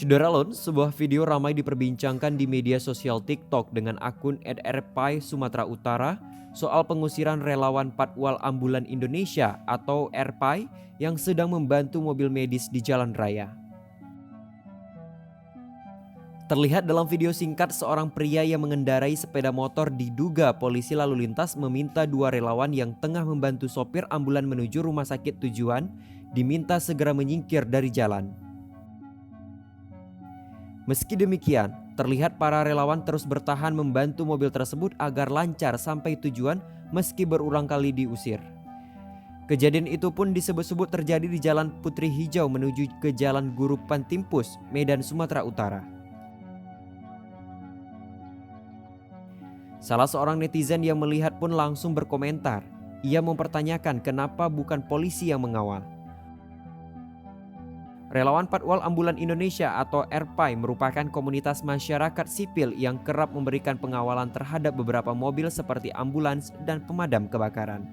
Sudaralun, sebuah video ramai diperbincangkan di media sosial TikTok dengan akun @rpai Sumatera Utara soal pengusiran relawan Patwal Ambulan Indonesia atau RPAI yang sedang membantu mobil medis di jalan raya. Terlihat dalam video singkat seorang pria yang mengendarai sepeda motor diduga polisi lalu lintas meminta dua relawan yang tengah membantu sopir ambulan menuju rumah sakit tujuan diminta segera menyingkir dari jalan. Meski demikian, terlihat para relawan terus bertahan membantu mobil tersebut agar lancar sampai tujuan meski berulang kali diusir. Kejadian itu pun disebut-sebut terjadi di Jalan Putri Hijau menuju ke Jalan Guru Pantimpus, Medan, Sumatera Utara. Salah seorang netizen yang melihat pun langsung berkomentar. Ia mempertanyakan kenapa bukan polisi yang mengawal. Relawan Patwal Ambulan Indonesia atau RPAI merupakan komunitas masyarakat sipil yang kerap memberikan pengawalan terhadap beberapa mobil seperti ambulans dan pemadam kebakaran.